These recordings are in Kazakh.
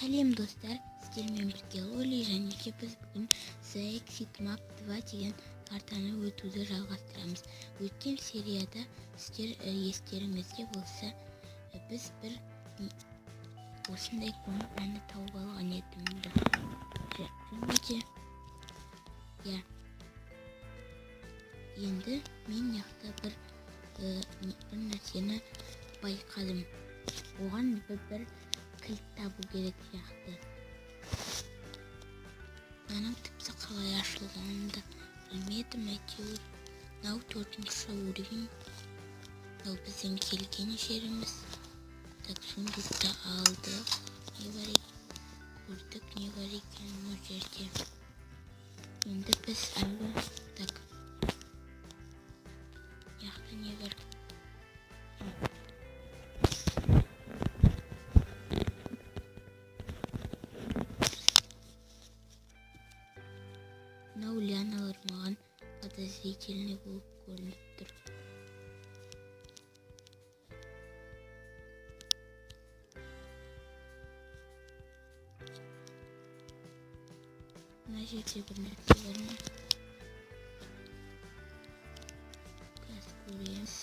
Сәлем достар, сіздермен бірге Лоли және де біз бүгін The Exit Map 2 деген картаны өтуді жалғастырамыз. Өткен серияда сіздер естеріңізде болса, біз бір осындай комнатаны тауып алған едім. Енді мен яқта бір нәрсені байқадым. Оған бір кілт табу керек сияқты. Менің тіпті қалай ашылғанын да білмедім әйтеуір. Мынау 4-ші уровень. Ол біздің келген жеріміз. Так, сундукты алдық. Не бар екен? Көрдік, не бар екен бұл жерде. Енді біз әлі так. Яқты не бар? Мынау лианалар маған подозрительный болып көрініп тұр. Мына жерде бір нәрсе бар ма? Қазір көреміз.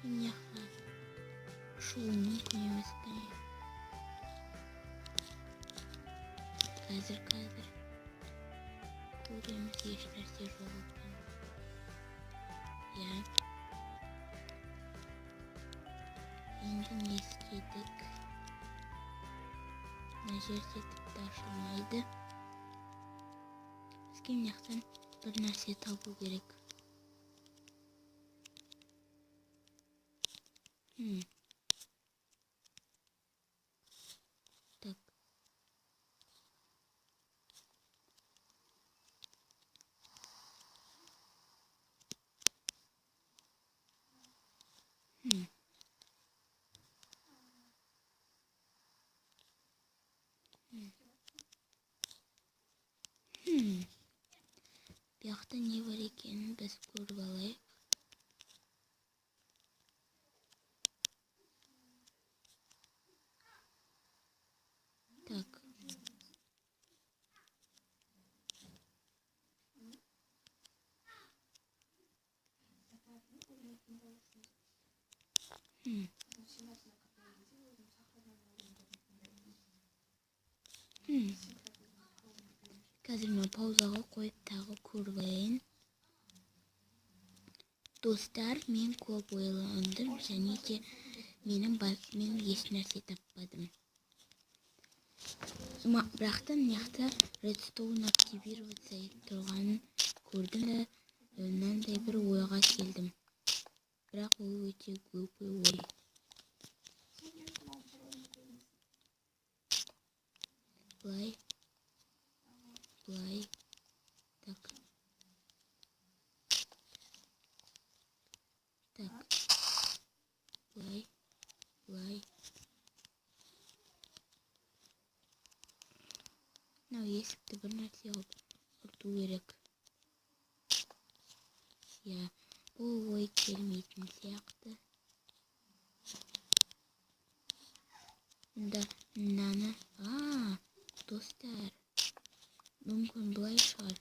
Мыняққа шығу мүмкін емес пе? Қазір көреміз, еш нәрсе жоқ екен. Енді не істедік? Мына жерде тіпті ашылмайды. Бізге мынаяқтан бір нәрсе табу керек. Так. Бұяқта не бар екенін біз көріп алайық. Так. Қазір мен паузаға қойып тағы көріп алайын. Достар, мен көп ойландым және де мен еш нәрсе таппадым. Бірақтан мыняқта редстоун активироваться етіп тұрғанын көрдім де мынандай бір ойға келдім. Бірақ ол өте глупый ой. Былай. Так. Былай. Мынау есікті бір нәрсе алып ұрту керек. Бұл ой келмейтін сияқты. Мұнда мынаны... Достар. Мүмкін бұлай шығар.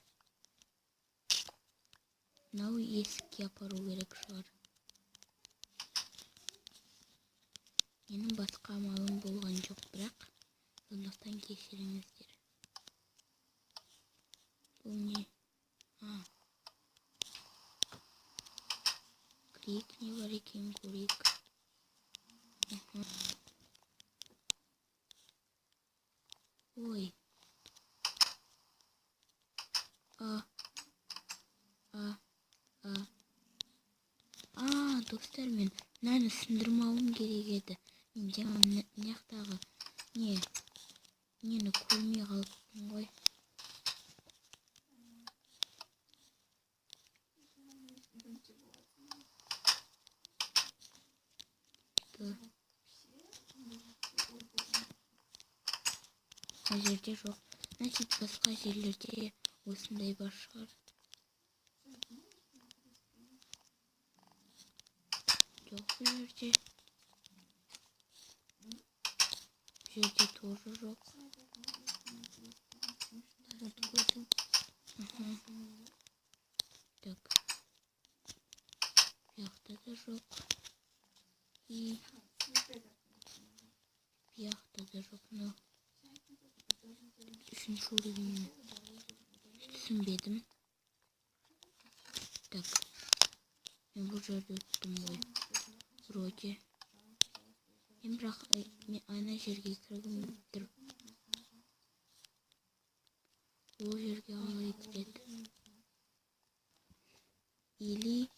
Мынау есікке апару керек шығар. Менің басқа амалым болған жоқ, бірақ сондықтан кешіріңіздер. Бұл не? Крик не бар екен, көрейік. Ой. Достар, мен мынаны сындырмауым керек еді. Мен жаңа мынаяқтағы нені көрмей қалыппын ғой. Мына жерде жоқ. Значит, басқа жерлерде осындай бар шығар. Жоқ, бұл жерде. Бұл жерде тоже жоқ. Так. Бұяқта да жоқ. И бұяқта да жоқ. Но үшінші уровень түсінбедім. Так. Мен бұл жерде өттім ғой. Вроде. Мен бірақ ана жерге кіргім тұр. Ол жерге қалай кіреді? Или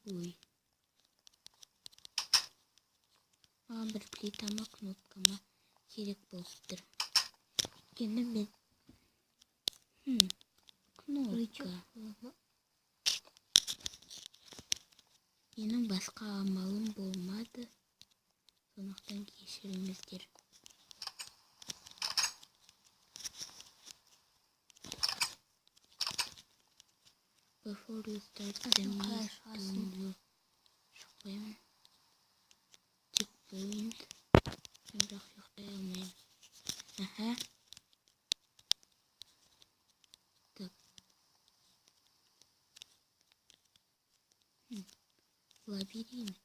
ой. Бір плитама кнопкама керек болып тұр. Енді мен кнопка. Менің басқа амалым болмады. Сондықтан кешіріңіздер. Before you start the mission, шықпаймын. Checkpoint. Мен бірақ ұйықтай алмаймын. Аха. Так. Лабиринт.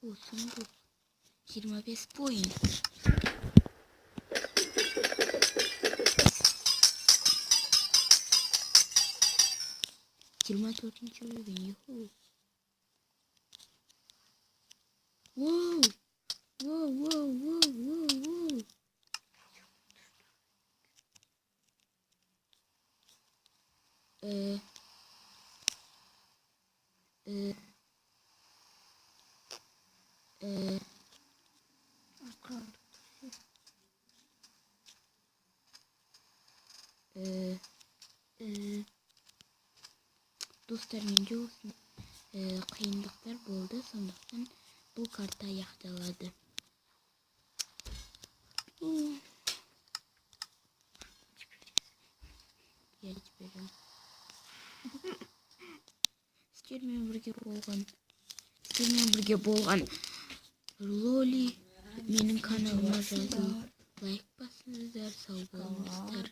О, сундук. 25 поинт. Жиырма төртінші уровень. Воу! Воу, воу, воу, воу, воу. Достар, менде осы қиындықтар болды, сондықтан бұл карта аяқталады. Я жіберем. Сіздермен бірге болған Лоли менің каналыма жазылып, лайк басыңыздар, сау болыңыздар.